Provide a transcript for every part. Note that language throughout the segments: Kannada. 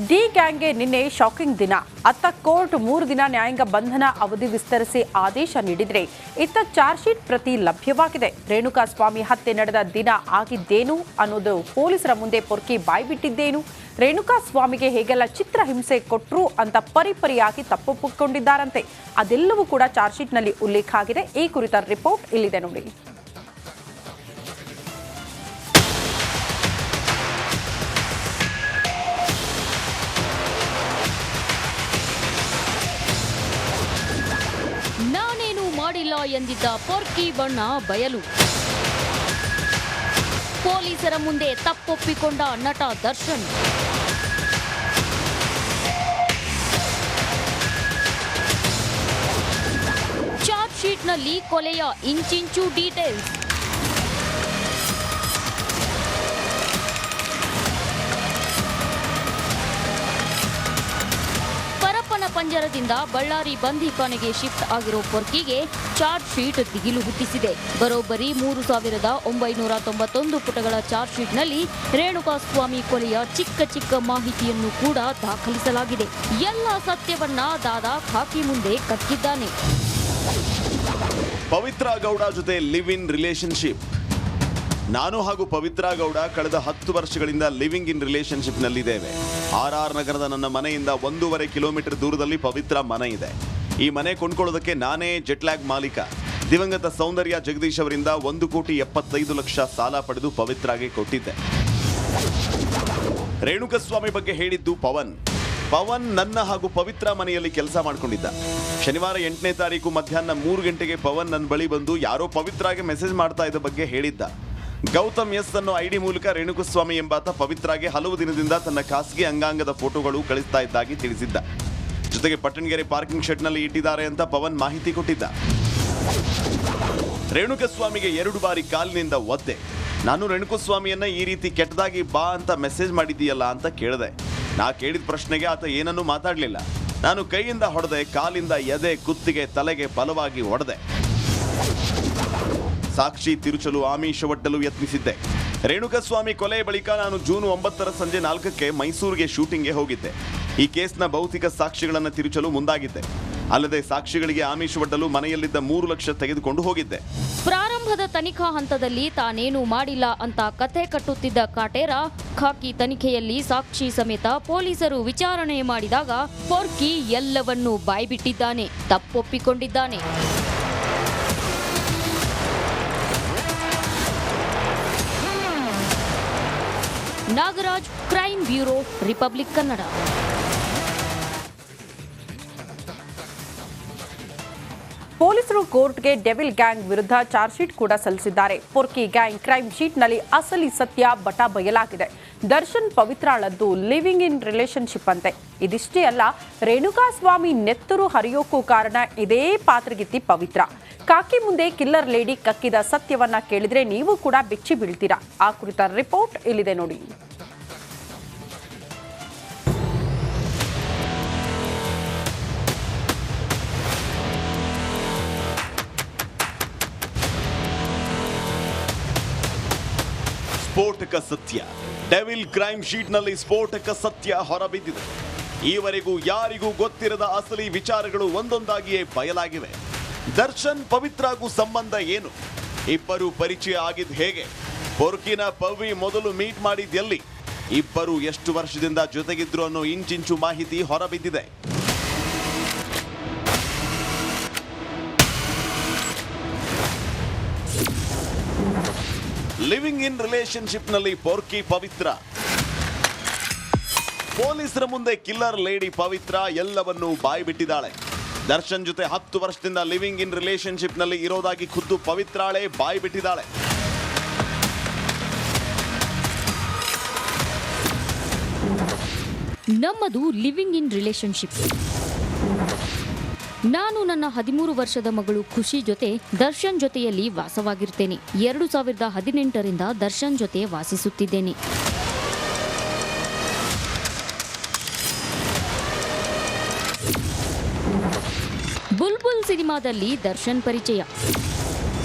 ಡಿ ಗ್ಯಾಂಗ್ಗೆ ನಿನ್ನೆ ಶಾಕಿಂಗ್ ದಿನ. ಅತ್ತ ಕೋರ್ಟ್ 3 ದಿನ ನ್ಯಾಯಾಂಗ ಬಂಧನ ಅವಧಿ ವಿಸ್ತರಿಸಿ ಆದೇಶ ನೀಡಿದರೆ ಇತ್ತ ಚಾರ್ಜ್ ಶೀಟ್ ಪ್ರತಿ ಲಭ್ಯವಾಗಿದೆ. ರೇಣುಕಾಸ್ವಾಮಿ ಹತ್ಯೆ ನಡೆದ ದಿನ ಆಗಿದ್ದೇನು ಅನ್ನೋದು ಪೊಲೀಸರ ಮುಂದೆ ಪೊರ್ಕಿ ಬಾಯ್ಬಿಟ್ಟಿದ್ದೇನು, ರೇಣುಕಾಸ್ವಾಮಿಗೆ ಹೇಗೆಲ್ಲ ಚಿತ್ರಹಿಂಸೆ ಕೊಟ್ರು ಅಂತ ಪರಿಪರಿಯಾಗಿ ತಪ್ಪೊಪ್ಪಿಕೊಂಡಿದ್ದಾರಂತೆ. ಅದೆಲ್ಲವೂ ಕೂಡ ಚಾರ್ಜ್ ಶೀಟ್ನಲ್ಲಿ ಉಲ್ಲೇಖ ಆಗಿದೆ. ಈ ಕುರಿತ ರಿಪೋರ್ಟ್ ಇಲ್ಲಿದೆ ನೋಡಿ. ನಾನೇನು ಮಾಡಿಲ್ಲ ಎಂದಿದ್ದ ಪೊರ್ಕಿ ಬಣ್ಣ ಬಯಲು. ಪೊಲೀಸರ ಮುಂದೆ ತಪ್ಪೊಪ್ಪಿಕೊಂಡ ನಟ ದರ್ಶನ್. ಚಾರ್ಜ್ ಶೀಟ್ನಲ್ಲಿ ಕೊಲೆಯ ಇಂಚಿಂಚು ಡೀಟೇಲ್ಸ್. ಪಂಜರದಿಂದ ಬಳ್ಳಾರಿ ಬಂಧಿಖಾನೆಗೆ ಶಿಫ್ಟ್ ಆಗಿರೋ ಪೊರ್ಕಿಗೆ ಚಾರ್ಜ್ ಶೀಟ್ ದಿಗಿಲು ಹುಟ್ಟಿಸಿದೆ. ಬರೋಬ್ಬರಿ 3991 ಪುಟಗಳ ಚಾರ್ಜ್ ಶೀಟ್ನಲ್ಲಿ ರೇಣುಕಾಸ್ವಾಮಿ ಕೊಲೆಯ ಚಿಕ್ಕ ಮಾಹಿತಿಯನ್ನು ಕೂಡ ದಾಖಲಿಸಲಾಗಿದೆ. ಎಲ್ಲ ಸತ್ಯವನ್ನ ದಾದಾ ಖಾಕಿ ಮುಂದೆ ಕಕ್ಕಿದ್ದಾನೆ. ಪವಿತ್ರ ಗೌಡ ಜೊತೆ ಲಿವ್ ಇನ್ ರಿಲೇಶನ್ಶಿಪ್. ನಾನು ಹಾಗೂ ಪವಿತ್ರ ಗೌಡ ಕಳೆದ 10 ವರ್ಷಗಳಿಂದ ಲಿವಿಂಗ್ ಇನ್ ರಿಲೇಶನ್ಶಿಪ್ ನಲ್ಲಿದ್ದೇವೆ. RR ನಗರದ ನನ್ನ ಮನೆಯಿಂದ 1.5 ಕಿಲೋಮೀಟರ್ ದೂರದಲ್ಲಿ ಪವಿತ್ರ ಮನೆ ಇದೆ. ಈ ಮನೆ ಕೊಂಡ್ಕೊಳ್ಳೋದಕ್ಕೆ ನಾನೇ ಜೆಟ್ಲ್ಯಾಗ್ ಮಾಲೀಕ. ದಿವಂಗತ ಸೌಂದರ್ಯ ಜಗದೀಶ್ ಅವರಿಂದ 1,75,00,000 ಸಾಲ ಪಡೆದು ಪವಿತ್ರಾಗೆ ಕೊಟ್ಟಿದ್ದೆ. ರೇಣುಕಸ್ವಾಮಿ ಬಗ್ಗೆ ಹೇಳಿದ್ದು ಪವನ್ ನನ್ನ ಹಾಗೂ ಪವಿತ್ರ ಮನೆಯಲ್ಲಿ ಕೆಲಸ ಮಾಡ್ಕೊಂಡಿದ್ದ. ಶನಿವಾರ 8ನೇ ತಾರೀಕು ಮಧ್ಯಾಹ್ನ 3 ಗಂಟೆಗೆ ಪವನ್ ನನ್ನ ಬಳಿ ಬಂದು ಯಾರೋ ಪವಿತ್ರಾಗೆ ಮೆಸೇಜ್ ಮಾಡ್ತಾ ಇದ್ದ ಬಗ್ಗೆ ಹೇಳಿದ್ದ. ಗೌತಮ್ ಎಸ್ ಅನ್ನೋ ಐಡಿ ಮೂಲಕ ರೇಣುಕಸ್ವಾಮಿ ಎಂಬಾತ ಪವಿತ್ರಾಗೆ ಹಲವು ದಿನದಿಂದ ತನ್ನ ಖಾಸಗಿ ಅಂಗಾಂಗದ ಫೋಟೋಗಳು ಕಳಿಸ್ತಾ ಇದ್ದಾಗಿ ತಿಳಿಸಿದ್ದ. ಜೊತೆಗೆ ಪಟ್ಟಣಗೆರೆ ಪಾರ್ಕಿಂಗ್ ಶೆಡ್ನಲ್ಲಿ ಇಟ್ಟಿದ್ದಾರೆ ಅಂತ ಪವನ್ ಮಾಹಿತಿ ಕೊಟ್ಟಿದ್ದ. ರೇಣುಕಸ್ವಾಮಿಗೆ 2 ಬಾರಿ ಕಾಲಿನಿಂದ ಒದ್ದೆ. ನಾನು ರೇಣುಕಸ್ವಾಮಿಯನ್ನ ಈ ರೀತಿ ಕೆಟ್ಟದಾಗಿ ಬಾ ಅಂತ ಮೆಸೇಜ್ ಮಾಡಿದ್ದೀಯಲ್ಲ ಅಂತ ಕೇಳಿದೆ. ನಾ ಕೇಳಿದ ಪ್ರಶ್ನೆಗೆ ಆತ ಏನನ್ನೂ ಮಾತಾಡಲಿಲ್ಲ. ನಾನು ಕೈಯಿಂದ ಹೊಡೆದೆ, ಕಾಲಿಂದ ಎದೆ, ಕುತ್ತಿಗೆ, ತಲೆಗೆ ಬಲವಾಗಿ ಹೊಡೆದೆ. ಸಾಕ್ಷಿ ತಿರುಚಲು ಆಮಿಷವೊಡ್ಡಲು ಯತ್ನಿಸಿದ್ದೆ. ರೇಣುಕಸ್ವಾಮಿ ಕೊಲೆ ಬಳಿಕ ನಾನು ಜೂನ್ 9 ಸಂಜೆ 4ಕ್ಕೆ ಮೈಸೂರಿಗೆ ಶೂಟಿಂಗ್ಗೆ ಹೋಗಿದ್ದೆ. ಈ ಕೇಸ್ನ ಭೌತಿಕ ಸಾಕ್ಷಿಗಳನ್ನು ತಿರುಚಲು ಮುಂದಾಗಿದ್ದೆ. ಅಲ್ಲದೆ ಸಾಕ್ಷಿಗಳಿಗೆ ಆಮಿಷವೊಡ್ಡಲು ಮನೆಯಲ್ಲಿದ್ದ 3 ಲಕ್ಷ ತೆಗೆದುಕೊಂಡು ಹೋಗಿದ್ದೆ. ಪ್ರಾರಂಭದ ತನಿಖಾ ಹಂತದಲ್ಲಿ ತಾನೇನು ಮಾಡಿಲ್ಲ ಅಂತ ಕಥೆ ಕಟ್ಟುತ್ತಿದ್ದ ಕಾಟೇರ ಖಾಕಿ ತನಿಖೆಯಲ್ಲಿ ಸಾಕ್ಷಿ ಸಮೇತ ಪೊಲೀಸರು ವಿಚಾರಣೆ ಮಾಡಿದಾಗ ಪೊರ್ಕಿ ಎಲ್ಲವನ್ನೂ ಬಾಯ್ಬಿಟ್ಟಿದ್ದಾನೆ, ತಪ್ಪೊಪ್ಪಿಕೊಂಡಿದ್ದಾನೆ. Nagaraj, crime bureau, republic Kannada. ಪೊಲೀಸರು ಕೋರ್ಟ್ಗೆ ಡೆವಿಲ್ ಗ್ಯಾಂಗ್ ವಿರುದ್ಧ ಚಾರ್ಜ್ ಶೀಟ್ ಕೂಡ ಸಲ್ಲಿಸಿದ್ದಾರೆ. ಪೊರ್ಕಿ ಗ್ಯಾಂಗ್ ಕ್ರೈಮ್ ಶೀಟ್ನಲ್ಲಿ ಅಸಲಿ ಸತ್ಯ ಬಯಲಾಗಿದೆ. ದರ್ಶನ್ ಪವಿತ್ರಾಳದ್ದು ಲಿವಿಂಗ್ ಇನ್ ರಿಲೇಶನ್ಶಿಪ್ ಅಂತೆ. ಇದಿಷ್ಟೇ ಅಲ್ಲ, ರೇಣುಕಾಸ್ವಾಮಿ ನೆತ್ತರು ಹರಿಯೋಕ್ಕೂ ಕಾರಣ ಇದೇ ಪಾತ್ರಗಿತ್ತಿ ಪವಿತ್ರ. ಕಾಕಿ ಮುಂದೆ ಕಿಲ್ಲರ್ ಲೇಡಿ ಕಕ್ಕಿದ ಸತ್ಯವನ್ನ ಕೇಳಿದ್ರೆ ನೀವು ಕೂಡ ಬೆಚ್ಚಿ ಬೀಳ್ತೀರಾ. ಆ ಕುರಿತ ರಿಪೋರ್ಟ್ ಇಲ್ಲಿದೆ ನೋಡಿ. ಸ್ಫೋಟಕ ಸತ್ಯ. ಡೆವಿಲ್ ಕ್ರೈಮ್ ಶೀಟ್ನಲ್ಲಿ ಸ್ಫೋಟಕ ಸತ್ಯ ಹೊರಬಿದ್ದಿದೆ. ಈವರೆಗೂ ಯಾರಿಗೂ ಗೊತ್ತಿರದ ಅಸಲಿ ವಿಚಾರಗಳು ಒಂದೊಂದಾಗಿಯೇ ಬಯಲಾಗಿವೆ. ದರ್ಶನ್ ಪವಿತ್ರಾಗೂ ಸಂಬಂಧ ಏನು? ಇಬ್ಬರು ಪರಿಚಯ ಆಗಿದ್ದು ಹೇಗೆ? ಪೊರ್ಕಿನ ಪವಿ ಮೊದಲು ಮೀಟ್ ಮಾಡಿದ್ದೆಲ್ಲಿ? ಇಬ್ಬರು ಎಷ್ಟು ವರ್ಷದಿಂದ ಜೊತೆಗಿದ್ರು ಅನ್ನೋ ಇಂಚಿಂಚು ಮಾಹಿತಿ ಹೊರಬಿದ್ದಿದೆ. ಲಿವಿಂಗ್ ಇನ್ ರಿಲೇಶನ್ಶಿಪ್ನಲ್ಲಿ ಪೊರ್ಕಿ ಪವಿತ್ರ. ಪೊಲೀಸರ ಮುಂದೆ ಕಿಲ್ಲರ್ ಲೇಡಿ ಪವಿತ್ರ ಎಲ್ಲವನ್ನೂ ಬಾಯ್ಬಿಟ್ಟಿದ್ದಾಳೆ. ದರ್ಶನ್ ಜೊತೆ 10 ವರ್ಷದಿಂದ ಲಿವಿಂಗ್ ಇನ್ ರಿಲೇಶನ್ಶಿಪ್ನಲ್ಲಿ ಇರೋದಾಗಿ ಖುದ್ದು ಪವಿತ್ರಾಳೆ ಬಾಯ್ಬಿಟ್ಟಿದ್ದಾಳೆ. ನಮ್ಮದು ಲಿವಿಂಗ್ ಇನ್ ರಿಲೇಶನ್ಶಿಪ್. ನಾನು ನನ್ನ 13 ವರ್ಷದ ಮಗಳು ಖುಷಿ ಜೊತೆ ದರ್ಶನ್ ಜೊತೆಯಲ್ಲಿ ವಾಸವಾಗಿರ್ತೇನೆ. 2018ರಿಂದ ದರ್ಶನ್ ಜೊತೆ ವಾಸಿಸುತ್ತಿದ್ದೇನೆ. ಬುಲ್ಬುಲ್ ಸಿನಿಮಾದಲ್ಲಿ ದರ್ಶನ್ ಪರಿಚಯ.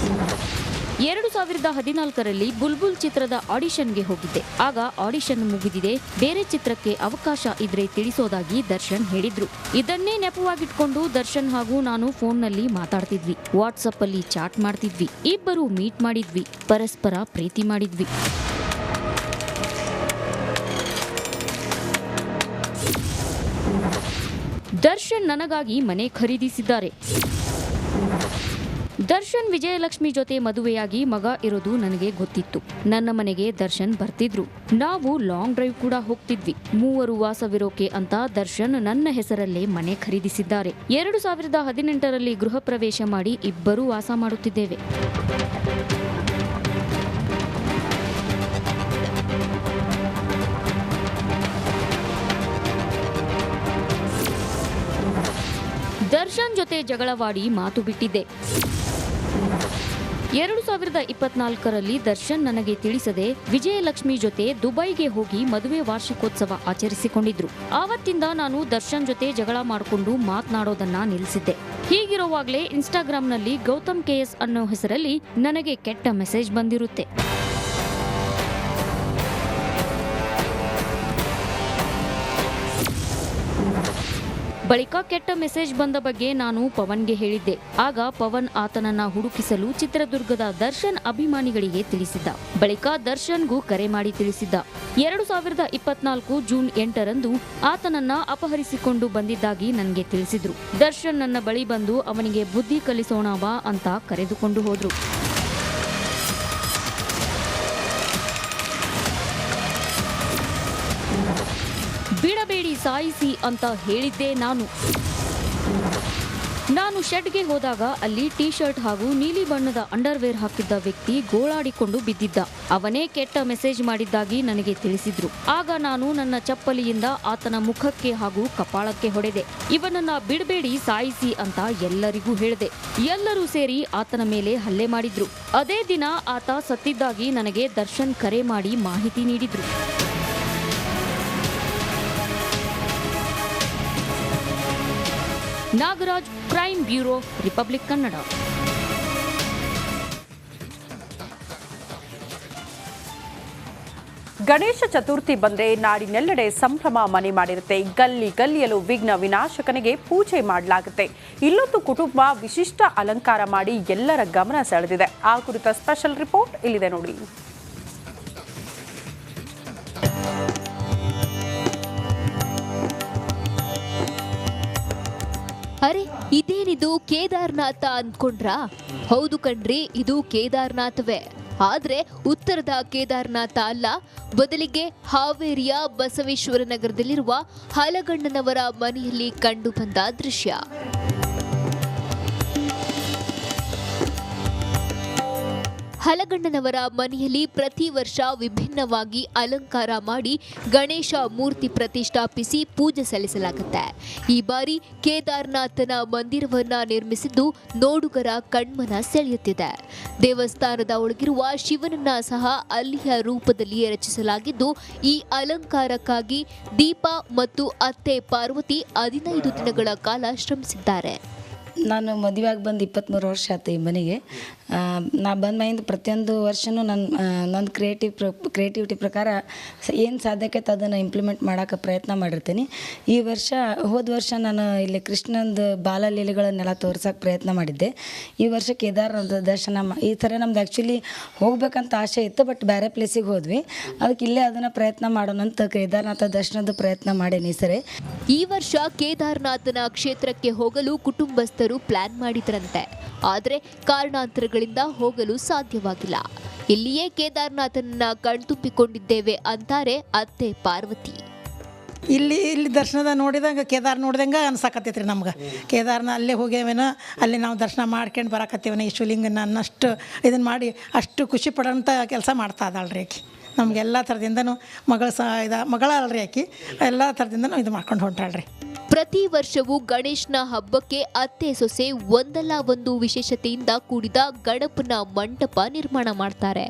2014ರಲ್ಲಿ ಬುಲ್ಬುಲ್ ಚಿತ್ರದ ಆಡಿಷನ್ಗೆ ಹೋಗಿದ್ದೆ. ಆಗ ಆಡಿಷನ್ ಮುಗಿದಿದೆ, ಬೇರೆ ಚಿತ್ರಕ್ಕೆ ಅವಕಾಶ ಇದ್ರೆ ತಿಳಿಸೋದಾಗಿ ದರ್ಶನ್ ಹೇಳಿದ್ರು. ಇದನ್ನೇ ನೆಪವಾಗಿಟ್ಕೊಂಡು ದರ್ಶನ್ ಹಾಗೂ ನಾನು ಫೋನ್ನಲ್ಲಿ ಮಾತಾಡ್ತಿದ್ವಿ, ವಾಟ್ಸಪ್ ಅಲ್ಲಿ ಚಾಟ್ ಮಾಡ್ತಿದ್ವಿ, ಇಬ್ಬರು ಮೀಟ್ ಮಾಡಿದ್ವಿ, ಪರಸ್ಪರ ಪ್ರೀತಿ ಮಾಡಿದ್ವಿ. ದರ್ಶನ್ ನನಗಾಗಿ ಮನೆ ಖರೀದಿಸಿದ್ದಾರೆ. ದರ್ಶನ್ ವಿಜಯಲಕ್ಷ್ಮಿ ಜೊತೆ ಮದುವೆಯಾಗಿ ಮಗ ಇರೋದು ನನಗೆ ಗೊತ್ತಿತ್ತು. ನನ್ನ ಮನೆಗೆ ದರ್ಶನ್ ಬರ್ತಿದ್ರು, ನಾವು ಲಾಂಗ್ ಡ್ರೈವ್ ಕೂಡ ಹೋಗ್ತಿದ್ವಿ. ಮೂವರು ವಾಸವಿರೋಕೆ ಅಂತ ದರ್ಶನ್ ನನ್ನ ಹೆಸರಲ್ಲೇ ಮನೆ ಖರೀದಿಸಿದ್ದಾರೆ. 2018ರಲ್ಲಿ ಗೃಹ ಪ್ರವೇಶ ಮಾಡಿ ಇಬ್ಬರೂ ವಾಸ ಮಾಡುತ್ತಿದ್ದೇವೆ. ದರ್ಶನ್ ಜೊತೆ ಜಗಳವಾಡಿ ಮಾತು ಬಿಟ್ಟಿದ್ದೆ. 2024ರಲ್ಲಿ ದರ್ಶನ್ ನನಗೆ ತಿಳಿಸದೆ ವಿಜಯಲಕ್ಷ್ಮಿ ಜೊತೆ ದುಬೈಗೆ ಹೋಗಿ ಮದುವೆ ವಾರ್ಷಿಕೋತ್ಸವ ಆಚರಿಸಿಕೊಂಡಿದ್ರು. ಆವತ್ತಿಂದ ನಾನು ದರ್ಶನ್ ಜೊತೆ ಜಗಳ ಮಾಡಿಕೊಂಡು ಮಾತನಾಡೋದನ್ನ ನಿಲ್ಲಿಸಿದ್ದೆ. ಹೀಗಿರುವಾಗಲೇ ಇನ್ಸ್ಟಾಗ್ರಾಂನಲ್ಲಿ ಗೌತಮ್ KS ಅನ್ನೋ ಹೆಸರಲ್ಲಿ ನನಗೆ ಕೆಟ್ಟ ಮೆಸೇಜ್ ಬಂದಿರುತ್ತೆ. ಬಳಿಕ ಕೆಟ್ಟ ಮೆಸೇಜ್ ಬಂದ ಬಗ್ಗೆ ನಾನು ಪವನ್ಗೆ ಹೇಳಿದ್ದೆ. ಆಗ ಪವನ್ ಆತನನ್ನ ಹುಡುಕಿಸಲು ಚಿತ್ರದುರ್ಗದ ದರ್ಶನ್ ಅಭಿಮಾನಿಗಳಿಗೆ ತಿಳಿಸಿದ್ದ. ಬಳಿಕ ದರ್ಶನ್ಗೂ ಕರೆ ಮಾಡಿ ತಿಳಿಸಿದ್ದ. 2024 ಜೂನ್ 8ರಂದು ಆತನನ್ನ ಅಪಹರಿಸಿಕೊಂಡು ಬಂದಿದ್ದಾಗಿ ನನಗೆ ತಿಳಿಸಿದ್ರು. ದರ್ಶನ್ ನನ್ನ ಬಳಿ ಬಂದು ಅವನಿಗೆ ಬುದ್ಧಿ ಕಲಿಸೋಣ ಬಾ ಅಂತ ಕರೆದುಕೊಂಡು ಹೋದ್ರು. ಬಿಡಬೇಡಿ ಸಾಯಿಸಿ ಅಂತ ಹೇಳಿದ್ದೆ ನಾನು ಶೆಡ್ಗೆ ಹೋದಾಗ ಅಲ್ಲಿ ಟೀ ಶರ್ಟ್ ಹಾಗೂ ನೀಲಿ ಬಣ್ಣದ ಅಂಡರ್ವೇರ್ ಹಾಕಿದ್ದ ವ್ಯಕ್ತಿ ಗೋಳಾಡಿಕೊಂಡು ಬಿದ್ದಿದ್ದ. ಅವನೇ ಕೆಟ್ಟ ಮೆಸೇಜ್ ಮಾಡಿದ್ದಾಗಿ ನನಗೆ ತಿಳಿಸಿದ್ರು. ಆಗ ನಾನು ನನ್ನ ಚಪ್ಪಲಿಯಿಂದ ಆತನ ಮುಖಕ್ಕೆ ಹಾಗೂ ಕಪಾಳಕ್ಕೆ ಹೊಡೆದೆ. ಇವನನ್ನ ಬಿಡಬೇಡಿ ಸಾಯಿಸಿ ಅಂತ ಎಲ್ಲರಿಗೂ ಹೇಳಿದೆ. ಎಲ್ಲರೂ ಸೇರಿ ಆತನ ಮೇಲೆ ಹಲ್ಲೆ ಮಾಡಿದ್ರು. ಅದೇ ದಿನ ಆತ ಸತ್ತಿದ್ದಾಗಿ ನನಗೆ ದರ್ಶನ್ ಕರೆ ಮಾಡಿ ಮಾಹಿತಿ ನೀಡಿದ್ರು. Nagaraj, crime bureau, republic Kannada. Ganesha Chaturthi ಬಂದ್ರೆ ನಾಡಿನೆಲ್ಲೆಡೆ ಸಂಭ್ರಮ ಮನೆ ಮಾಡಿರುತ್ತೆ. ಗಲ್ಲಿ ಗಲ್ಲಿಯಲ್ಲೂ ವಿಘ್ನ ವಿನಾಶಕನಿಗೆ ಪೂಜೆ ಮಾಡಲಾಗುತ್ತೆ. ಇಲ್ಲೊಂದು ಕುಟುಂಬ ವಿಶಿಷ್ಟ ಅಲಂಕಾರ ಮಾಡಿ ಎಲ್ಲರ ಗಮನ ಸೆಳೆದಿದೆ. ಆ ಕುರಿತ ಸ್ಪೆಷಲ್ ರಿಪೋರ್ಟ್ ಇಲ್ಲಿದೆ ನೋಡಿ. ಅರೆ, ಇದೇನಿದು ಕೇದಾರ್ನಾಥ ಅಂದ್ಕೊಂಡ್ರಾ? ಹೌದು ಕಣ್ರಿ, ಇದು ಕೇದಾರ್ನಾಥವೇ. ಆದ್ರೆ ಉತ್ತರದ ಕೇದಾರ್ನಾಥ ಅಲ್ಲ, ಬದಲಿಗೆ ಹಾವೇರಿಯ ಬಸವೇಶ್ವರ ನಗರದಲ್ಲಿರುವ ಹಲಗಣ್ಣನವರ ಮನೆಯಲ್ಲಿ ಕಂಡು ಬಂದ ದೃಶ್ಯ. ಹಲಗಣ್ಣನವರ ಮನೆಯಲ್ಲಿ ಪ್ರತಿ ವರ್ಷ ವಿಭಿನ್ನವಾಗಿ ಅಲಂಕಾರ ಮಾಡಿ ಗಣೇಶ ಮೂರ್ತಿ ಪ್ರತಿಷ್ಠಾಪಿಸಿ ಪೂಜೆ ಸಲ್ಲಿಸಲಾಗುತ್ತೆ. ಈ ಬಾರಿ ಕೇದಾರ್ನಾಥನ ಮಂದಿರವನ್ನ ನಿರ್ಮಿಸಿದ್ದು ನೋಡುಗರ ಕಣ್ಮನ ಸೆಳೆಯುತ್ತಿದೆ. ದೇವಸ್ಥಾನದ ಒಳಗಿರುವ ಶಿವನನ್ನ ಸಹ ಅಲ್ಲಿಯ ರೂಪದಲ್ಲಿಯೇ ರಚಿಸಲಾಗಿದ್ದು, ಈ ಅಲಂಕಾರಕ್ಕಾಗಿ ದೀಪ ಮತ್ತು ಅತ್ತೆ ಪಾರ್ವತಿ 15 ದಿನಗಳ ಕಾಲ ಶ್ರಮಿಸಿದ್ದಾರೆ. ನಾನು ಮದುವೆಯಾಗಿ ಬಂದು 23 ವರ್ಷ ಆಯ್ತು ಈ ಮನೆಗೆ. ನಾ ಬಂದ ಮೈಂದ ಪ್ರತಿಯೊಂದು ವರ್ಷವೂ ನನ್ನ ಕ್ರಿಯೇಟಿವಿಟಿ ಪ್ರಕಾರ ಏನು ಸಾಧ್ಯಕ್ಕೆ ಅದನ್ನು ಇಂಪ್ಲಿಮೆಂಟ್ ಮಾಡೋಕ್ಕೆ ಪ್ರಯತ್ನ ಮಾಡಿರ್ತೀನಿ. ಈ ವರ್ಷ ಹೋದ ವರ್ಷ ನಾನು ಇಲ್ಲಿ ಕೃಷ್ಣಂದು ಬಾಲಲೀಲೆಗಳನ್ನೆಲ್ಲ ತೋರ್ಸೋಕೆ ಪ್ರಯತ್ನ ಮಾಡಿದ್ದೆ. ಈ ವರ್ಷ ಕೇದಾರನಾಥ ದರ್ಶನ ಈ ಥರ ನಮ್ದು ಆ್ಯಕ್ಚುಲಿ ಹೋಗ್ಬೇಕಂತ ಆಸೆ ಇತ್ತು, ಬಟ್ ಬೇರೆ ಪ್ಲೇಸಿಗೆ ಹೋದ್ವಿ. ಅದಕ್ಕೆ ಇಲ್ಲೇ ಅದನ್ನು ಪ್ರಯತ್ನ ಮಾಡೋಣ ಅಂತ ಕೇದಾರನಾಥ ದರ್ಶನದ ಪ್ರಯತ್ನ ಮಾಡೇನಿ ಸರಿ. ಈ ವರ್ಷ ಕೇದಾರ್ನಾಥನ ಕ್ಷೇತ್ರಕ್ಕೆ ಹೋಗಲು ಕುಟುಂಬಸ್ಥರು ಪ್ಲಾನ್ ಮಾಡಿದ್ರಂತೆ. ಆದರೆ ಕಾರಣಾಂತರಗಳಿಂದ ಹೋಗಲು ಸಾಧ್ಯವಾಗಿಲ್ಲ. ಇಲ್ಲಿಯೇ ಕೇದಾರ್ನಾಥನನ್ನ ಕಣ್ತುಂಬಿಕೊಂಡಿದ್ದೇವೆ ಅಂತಾರೆ ಅತ್ತೆ ಪಾರ್ವತಿ. ಇಲ್ಲಿ ದರ್ಶನದ ನೋಡಿದಂಗೆ ನೋಡಿದಂಗೆ ಅನ್ಸಕತ್ತೈತ್ರಿ ನಮ್ಗೆ. ಕೇದಾರ್ನ ಅಲ್ಲೇ ಹೋಗ್ಯಾವೇನೋ, ಅಲ್ಲಿ ನಾವು ದರ್ಶನ ಮಾಡ್ಕೊಂಡು ಬರಾಕತ್ತೀವನ ಈ ಶಿವಲಿಂಗನ ಅನ್ನಷ್ಟು ಇದನ್ನು ಮಾಡಿ ಅಷ್ಟು ಖುಷಿ ಪಡೋಂಥ ಕೆಲಸ ಮಾಡ್ತಾ ಇದ್ದಾಳ್ರಿ ಆಕೆ. ನಮಗೆಲ್ಲ ಥರದಿಂದನೂ ಮಗಳ ಅಲ್ರಿ ಆಕೆ, ಎಲ್ಲ ಥರದಿಂದನೂ ಇದು ಮಾಡ್ಕೊಂಡು ಹೊಂಟಾಳ್ರಿ. ಪ್ರತಿ ವರ್ಷವೂ ಗಣೇಶನ ಹಬ್ಬಕ್ಕೆ ಅತ್ತೆ ಸೊಸೆ ಒಂದಲ್ಲ ಒಂದು ವಿಶೇಷತೆಯಿಂದ ಕೂಡಿದ ಗಣಪನ ಮಂಟಪ ನಿರ್ಮಾಣ ಮಾಡ್ತಾರೆ.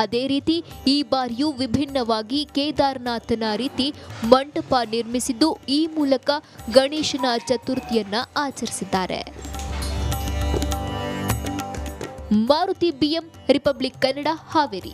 ಅದೇ ರೀತಿ ಈ ಬಾರಿಯೂ ವಿಭಿನ್ನವಾಗಿ ಕೇದಾರ್ನಾಥನ ರೀತಿ ಮಂಟಪ ನಿರ್ಮಿಸಿದ್ದು, ಈ ಮೂಲಕ ಗಣೇಶನ ಚತುರ್ಥಿಯನ್ನ ಆಚರಿಸಿದ್ದಾರೆ. Maruti BM, republic Kannada, Haveri.